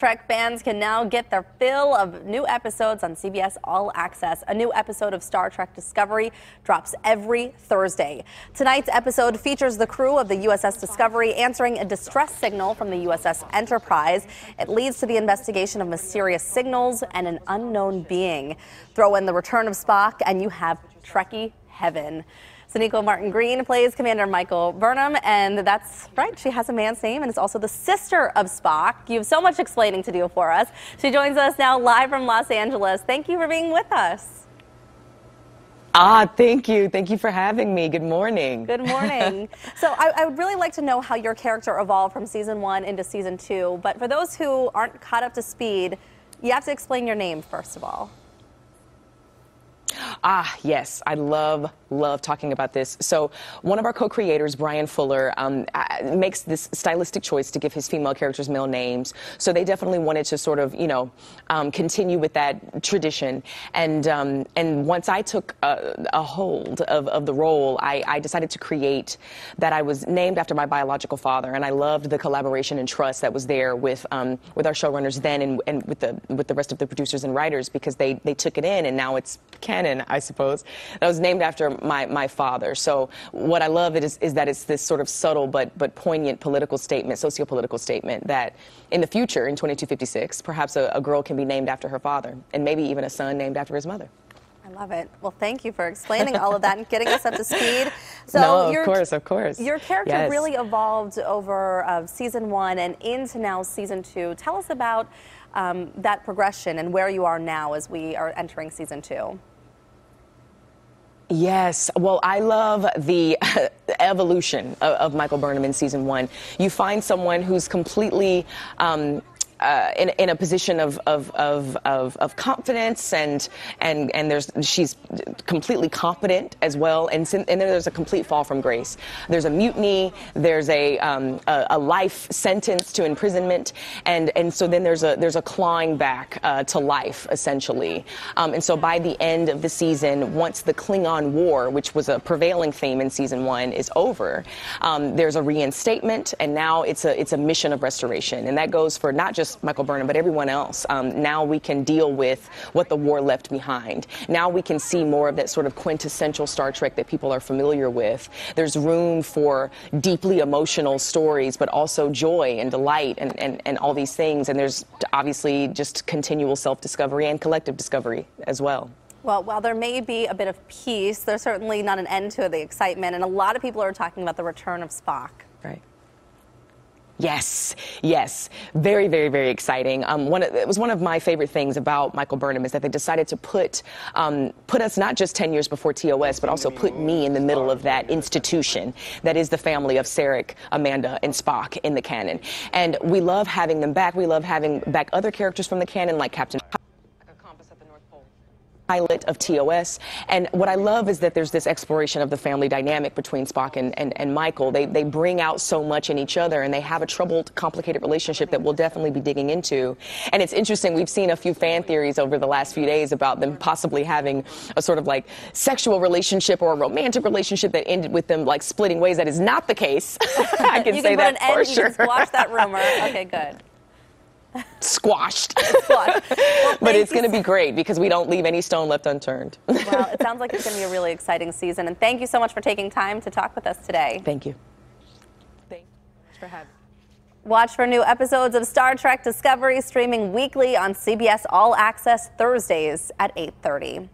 Trek fans can now get their fill of new episodes on CBS All Access. A new episode of Star Trek Discovery drops every Thursday. Tonight's episode features the crew of the USS Discovery answering a distress signal from the USS Enterprise. It leads to the investigation of mysterious signals and an unknown being. Throw in the return of Spock and you have Trekkie heaven. Sonequa Martin-Green plays Commander Michael Burnham, and that's right, she has a man's name and is also the sister of Spock. You have so much explaining to do for us. She joins us now live from Los Angeles. Thank you for being with us. Thank you. Thank you for having me. Good morning. Good morning. So I would really like to know how your character evolved from season 1 into season 2, but for those who aren't caught up to speed, you have to explain your name first of all. Yes, I love talking about this. So one of our co-creators, Brian Fuller, makes this stylistic choice to give his female characters male names. So they definitely wanted to sort of, continue with that tradition. And once I took a hold of the role, I decided to create that I was named after my biological father. And I loved the collaboration and trust that was there with our showrunners then and with the rest of the producers and writers, because they took it in and now it's canon, I suppose. I was named after my father. So what I love is that it's this sort of subtle but poignant political statement, socio-political statement, that in the future, in 2256, perhaps a girl can be named after her father, and maybe even a son named after his mother. I love it. Well, thank you for explaining all of that and getting us up to speed. So no, of course. Your character yes. really evolved over season 1 and into now season 2. Tell us about that progression and where you are now as we are entering season 2. Yes. Well, I love the evolution of Michael Burnham in season 1. You find someone who's completely in a position of confidence and she's completely competent as well, and then there's a complete fall from grace. There's a mutiny, there's a life sentence to imprisonment, and so then there's a clawing back to life essentially. And so by the end of the season, once the Klingon War, which was a prevailing theme in season 1, is over, there's a reinstatement, and now it's a mission of restoration, and that goes for not just Michael Burnham, but everyone else. Now we can deal with what the war left behind. Now we can see more of that sort of quintessential Star Trek that people are familiar with. There's room for deeply emotional stories, but also joy and delight and all these things. And there's obviously just continual self-discovery and collective discovery as well. Well, while there may be a bit of peace, there's certainly not an end to the excitement. And a lot of people are talking about the return of Spock. Right. Yes, very, very, very exciting. It was one of my favorite things about Michael Burnham is that they decided to put us not just 10 years before TOS, but also put me in the middle of that institution that is the family of Sarek, Amanda, and Spock in the canon. And we love having them back. We love having back other characters from the canon like Captain pilot of TOS. And what I love is that there's this exploration of the family dynamic between Spock and Michael. They bring out so much in each other, and they have a troubled, complicated relationship that we'll definitely be digging into. And it's interesting, we've seen a few fan theories over the last few days about them possibly having a sort of like sexual relationship or a romantic relationship that ended with them like splitting ways. That is not the case. I can say that for sure. You can squash that rumor. Okay, good. Squashed. Well, but it's going to be great because we don't leave any stone left unturned. Well, it sounds like it's going to be a really exciting season. And thank you so much for taking time to talk with us today. Thank you. Thank you so much for having me. Watch for new episodes of Star Trek Discovery streaming weekly on CBS All Access Thursdays at 8:30.